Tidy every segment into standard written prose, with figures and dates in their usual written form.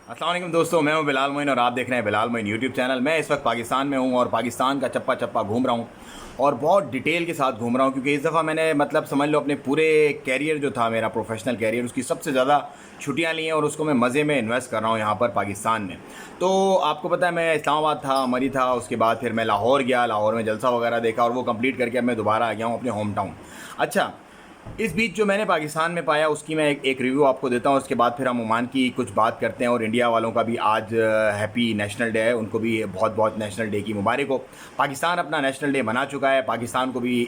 अस्सलाम वालेकुम दोस्तों, मैं हूं बिलाल मोइन और आप देख रहे हैं बिलाल मोइन यूट्यूब चैनल। मैं इस वक्त पाकिस्तान में हूं और पाकिस्तान का चप्पा चप्पा घूम रहा हूं और बहुत डिटेल के साथ घूम रहा हूं क्योंकि इस दफ़ा मैंने मतलब समझ लो अपने पूरे कैरियर जो था मेरा प्रोफेशनल कैरियर उसकी सबसे ज़्यादा छुट्टियां ली हैं और उसको मैं मज़े में इन्वेस्ट कर रहा हूं यहाँ पर पाकिस्तान में। तो आपको पता है मैं इस्लामाबाद था, मरी था, उसके बाद फिर मैं लाहौर गया, लाहौर में जलसा वगैरह देखा और वो कंप्लीट करके अब मैं दोबारा आ गया हूँ अपने होम टाउन। अच्छा, इस बीच जो मैंने पाकिस्तान में पाया उसकी मैं एक रिव्यू आपको देता हूँ। उसके बाद फिर हम ओमान की कुछ बात करते हैं और इंडिया वालों का भी आज हैप्पी नेशनल डे है, उनको भी बहुत बहुत नेशनल डे की मुबारक हो। पाकिस्तान अपना नेशनल डे मना चुका है, पाकिस्तान को भी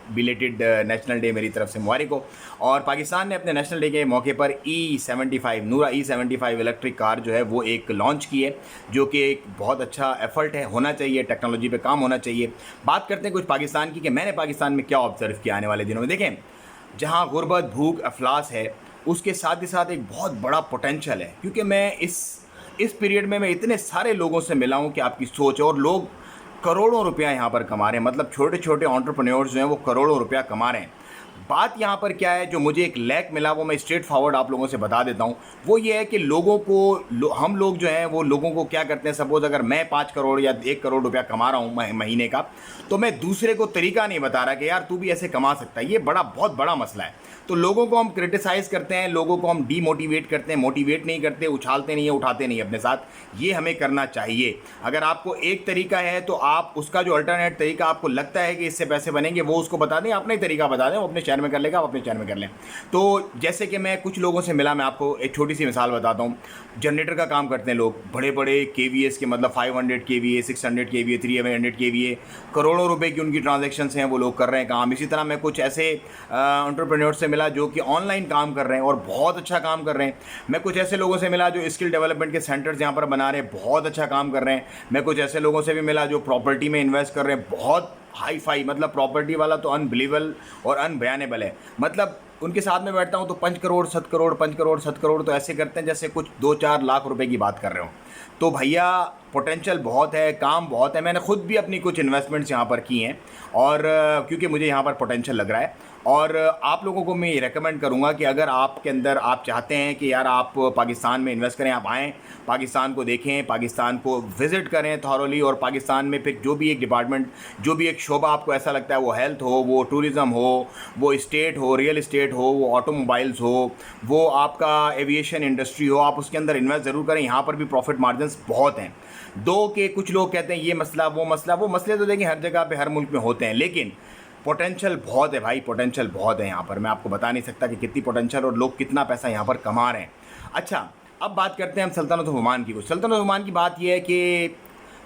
बिलेटेड नेशनल डे मेरी तरफ से मुबारक हो। और पाकिस्तान ने अपने नेशनल डे के मौके पर E75 नूरा E75 इलेक्ट्रिक कार जो है वो एक लॉन्च की है, जो कि एक बहुत अच्छा एफर्ट है, होना चाहिए, टेक्नोलॉजी पे काम होना चाहिए। बात करते हैं कुछ पाकिस्तान की कि मैंने पाकिस्तान में क्या ऑब्जर्व किया आने वाले दिनों में। देखें, जहाँ गुर्बत, भूख, अफलास है, उसके साथ ही साथ एक बहुत बड़ा पोटेंशल है, क्योंकि मैं इस पीरियड में मैं इतने सारे लोगों से मिला हूँ कि आपकी सोच, और लोग करोड़ों रुपया यहाँ पर कमा रहे हैं। मतलब छोटे छोटे एंटरप्रेन्योर्स जो हैं वो करोड़ों रुपया कमा रहे हैं। बात यहाँ पर क्या है, जो मुझे एक लैक मिला वो मैं स्ट्रेट फॉरवर्ड आप लोगों से बता देता हूँ। वो ये है कि लोगों को हम लोग जो हैं वो लोगों को क्या करते हैं, सपोज़ अगर मैं 5 करोड़ या 1 करोड़ रुपया कमा रहा हूँ महीने का, तो मैं दूसरे को तरीका नहीं बता रहा कि यार तू भी ऐसे कमा सकता है। ये बहुत बड़ा मसला है। तो लोगों को हम क्रिटिसाइज़ करते हैं, लोगों को हम डीमोटिवेट करते हैं, मोटिवेट नहीं करते, उछालते नहीं है, उठाते नहीं अपने साथ। ये हमें करना चाहिए। अगर आपको एक तरीका है तो आप उसका जो अल्टरनेट तरीका आपको लगता है कि इससे पैसे बनेंगे वो उसको बता दें, अपना ही तरीका बता दें, वो अपने शहर में कर लेगा, आप अपने शहर में कर लें। तो जैसे कि मैं कुछ लोगों से मिला, मैं आपको एक छोटी सी मिसाल बताता हूँ। जनरेटर का काम करते हैं लोग, बड़े बड़े KVAs के, मतलब 500 KVA, 600 KVA, 300 KVA, करोड़ों रुपए की उनकी ट्रांजैक्शंस हैं, वो लोग कर रहे हैं काम। इसी तरह मैं कुछ ऐसे एंटरप्रेन्योर से मिला जो कि ऑनलाइन काम कर रहे हैं और बहुत अच्छा काम कर रहे हैं। मैं कुछ ऐसे लोगों से मिला जो स्किल डेवलपमेंट के सेंटर्स यहाँ पर बना रहे हैं, बहुत अच्छा काम कर रहे हैं। मैं कुछ ऐसे लोगों से भी मिला जो प्रॉपर्टी में इन्वेस्ट कर रहे हैं, बहुत हाई फाई, मतलब प्रॉपर्टी वाला तो अनबिलीवेबल और अनबयानेबल है। मतलब उनके साथ में बैठता हूँ तो 5 करोड़ 7 करोड़, 5 करोड़ 7 करोड़ तो ऐसे करते हैं जैसे कुछ 2-4 लाख रुपए की बात कर रहे हो। तो भैया पोटेंशियल बहुत है, काम बहुत है। मैंने खुद भी अपनी कुछ इन्वेस्टमेंट्स यहाँ पर की हैं और क्योंकि मुझे यहाँ पर पोटेंशियल लग रहा है। और आप लोगों को मैं ये रेकमेंड करूँगा कि अगर आपके अंदर आप चाहते हैं कि यार आप पाकिस्तान में इन्वेस्ट करें, आप आएँ, पाकिस्तान को देखें, पाकिस्तान को विज़िट करें थॉरोली, और पाकिस्तान में फिर जो भी एक डिपार्टमेंट, जो भी एक शोबा आपको ऐसा लगता है, वो हेल्थ हो, वो टूरिज़म हो, वो स्टेट हो, रियल इस्टेट हो, वो ऑटोमोबाइल्स हो, वो आपका एविएशन इंडस्ट्री हो, आप उसके अंदर इन्वेस्ट ज़रूर करें। यहाँ पर भी प्रॉफिट मार्जिन्स बहुत हैं। दो के कुछ लोग कहते हैं ये मसला वो मसला, वो मसले तो देखिए हर जगह पे हर मुल्क में होते हैं, लेकिन पोटेंशियल बहुत है भाई, पोटेंशियल बहुत है यहाँ पर। मैं आपको बता नहीं सकता कि कितनी पोटेंशियल और लोग कितना पैसा यहाँ पर कमा रहे हैं। अच्छा, अब बात करते हैं हम सल्तनत ओमान की। कुछ सल्तनत ओमान की बात यह है कि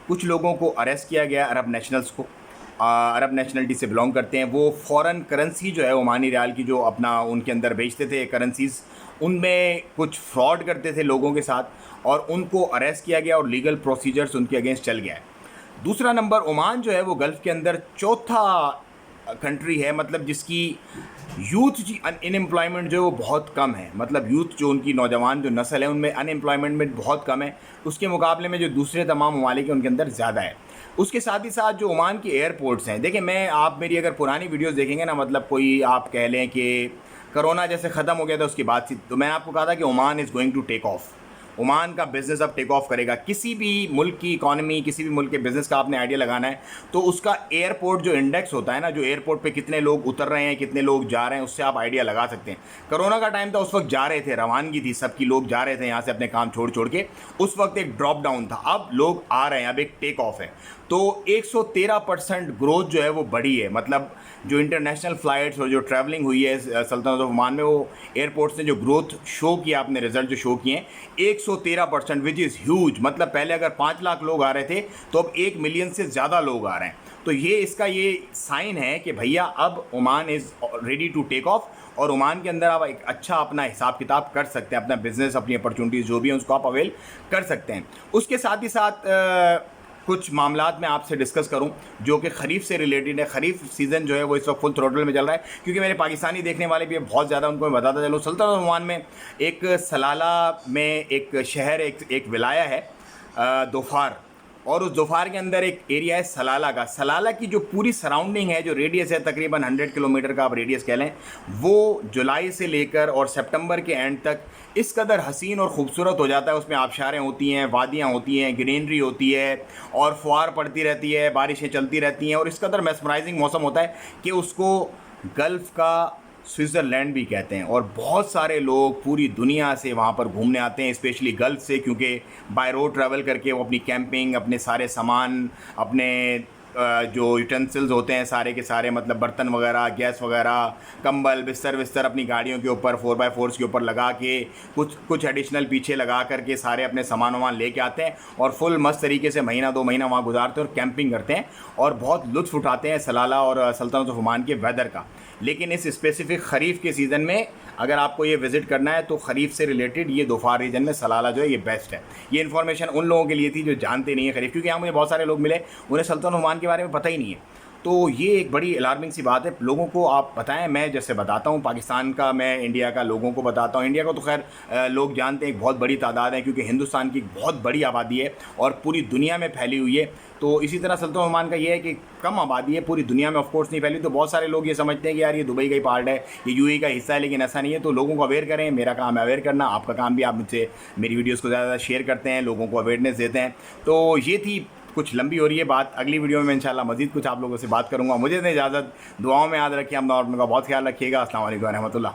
कुछ लोगों को अरेस्ट किया गया, अरब नेशनल्स को, अरब नेशनलिटी से बिलोंग करते हैं। वो फ़ॉरेन करेंसी जो है ओमानी रियाल की, जो अपना उनके अंदर बेचते थे करेंसीज़, उनमें कुछ फ्रॉड करते थे लोगों के साथ और उनको अरेस्ट किया गया और लीगल प्रोसीजर्स उनके अगेंस्ट चल गया है। दूसरा नंबर, ओमान जो है वो गल्फ़ के अंदर चौथा कंट्री है, मतलब जिसकी यूथ की अनएम्प्लॉयमेंट जो है वो बहुत कम है। मतलब यूथ जो उनकी नौजवान जो नस्ल है उनमें अनएम्प्लॉयमेंट में बहुत कम है, उसके मुकाबले में जो दूसरे तमाम ममालिक हैं उनके अंदर ज़्यादा है। उसके साथ ही साथ जो ओमान के एयरपोर्ट्स हैं, देखिए मैं, आप मेरी अगर पुरानी वीडियोस देखेंगे ना, मतलब कोई आप कह लें कि कोरोना जैसे ख़त्म हो गया था उसकी बात थी, तो मैंने आपको कहा था कि Oman is going to take off. Oman का बिज़नेस अब टेक ऑफ करेगा। किसी भी मुल्क की इकॉनमी, किसी भी मुल्क के बिज़नेस का आपने आइडिया लगाना है तो उसका एयरपोर्ट जो इंडेक्स होता है ना, जो एयरपोर्ट पे कितने लोग उतर रहे हैं, कितने लोग जा रहे हैं, उससे आप आइडिया लगा सकते हैं। कोरोना का टाइम था, उस वक्त जा रहे थे, रवानगी थी, सबकी लोग जा रहे थे यहाँ से अपने काम छोड़ छोड़ के, उस वक्त एक ड्रॉप डाउन था। अब लोग आ रहे हैं, अब एक टेक ऑफ है। तो 113% ग्रोथ जो है वो बढ़ी है। मतलब जो इंटरनेशनल फ़्लाइट्स और जो ट्रैवलिंग हुई है सल्तनत ऑफ ओमान में, वो एयरपोर्ट्स ने जो ग्रोथ शो किया, अपने रिजल्ट जो शो किए हैं 113%, विच इज़ ह्यूज। मतलब पहले अगर 5 लाख लोग आ रहे थे तो अब 1 मिलियन से ज़्यादा लोग आ रहे हैं। तो ये इसका ये साइन है कि भैया अब Oman is ready to take off, और ओमान के अंदर आप एक अच्छा अपना हिसाब किताब कर सकते हैं, अपना बिज़नेस, अपनी अपॉर्चुनिटीज़ जो भी हैं उसको आप अवेल कर सकते हैं। उसके साथ ही साथ कुछ मामलात मैं आपसे डिस्कस करूं जो कि ख़रीफ से रिलेटेड है। ख़रीफ सीज़न जो है वो इस वक्त फुल थ्रोटल में चल रहा है, क्योंकि मेरे पाकिस्तानी देखने वाले भी बहुत ज़्यादा, उनको मैं बताता चलूँ। सल्तनत ओमान में एक सलाला में एक शहर, एक विलाया है दोफार। और उस जोफार के अंदर एक एरिया है सलाला का। सलाला की जो पूरी सराउंडिंग है, जो रेडियस है तकरीबन 100 किलोमीटर का आप रेडियस कह लें, वो जुलाई से लेकर और सितंबर के एंड तक इस कदर हसीन और ख़ूबसूरत हो जाता है। उसमें आबशारें होती हैं, वादियाँ होती हैं, ग्रीनरी होती है और फुहार पड़ती रहती है, बारिशें चलती रहती हैं और इस कदर मेस्मराइजिंग मौसम होता है कि उसको गल्फ़ का स्विट्ज़रलैंड भी कहते हैं। और बहुत सारे लोग पूरी दुनिया से वहाँ पर घूमने आते हैं, स्पेशली गल्फ़ से, क्योंकि बाय रोड ट्रैवल करके वो अपनी कैंपिंग, अपने सारे सामान, अपने जो यूटेंसिल्स होते हैं सारे के सारे, मतलब बर्तन वगैरह, गैस वगैरह, कंबल, बिस्तर अपनी गाड़ियों के ऊपर 4x4 के ऊपर लगा के, कुछ एडिशनल पीछे लगा करके सारे अपने सामान वामान लेके आते हैं और फुल मस्त तरीके से महीना 2 महीना वहाँ गुजारते हैं और कैंपिंग करते हैं और बहुत लुत्फ़ उठाते हैं सलाला और सल्तनत ऑफ ओमान के वेदर का। लेकिन इस स्पेसिफ़िक ख़रीफ़ के सीज़न में अगर आपको ये विज़िट करना है तो ख़रीफ़ से रिलेटेड ये दोफार रीजन में सलाला जो है ये बेस्ट है। ये इन्फॉर्मेशन उन लोगों के लिए थी जो जानते नहीं है ख़रीफ़, क्योंकि यहाँ मुझे बहुत सारे लोग मिले उन्हें सल्तनत ओमान के बारे में पता ही नहीं है। तो ये एक बड़ी अलार्मिंग सी बात है, लोगों को आप बताएं। मैं जैसे बताता हूँ पाकिस्तान का, मैं इंडिया का लोगों को बताता हूँ। इंडिया को तो खैर लोग जानते हैं, एक बहुत बड़ी तादाद है, क्योंकि हिंदुस्तान की एक बहुत बड़ी आबादी है और पूरी दुनिया में फैली हुई है। तो इसी तरह सल्तनत ओमान का ये है कि कम आबादी है, पूरी दुनिया में ऑफ कोर्स नहीं फैली। तो बहुत सारे लोग ये समझते हैं कि यार ये दुबई का ही पार्ट है, ये यूएई का हिस्सा है, लेकिन ऐसा नहीं है। तो लोगों को अवेयर करें, मेरा काम है अवेयर करना, आपका काम भी आप मुझसे मेरी वीडियोज़ को ज़्यादा शेयर करते हैं, लोगों को अवेयरनेस देते हैं। तो ये थी, कुछ लंबी हो रही है बात, अगली वीडियो में इंशाल्लाह मज़ीद कुछ आप लोगों से बात करूंगा। मुझे दें इजाज़त, दुआओं में याद रखिए, अपना और अपने का बहुत ख्याल रखिएगा। अस्सलाम वालेकुम व रहमतुल्लाह।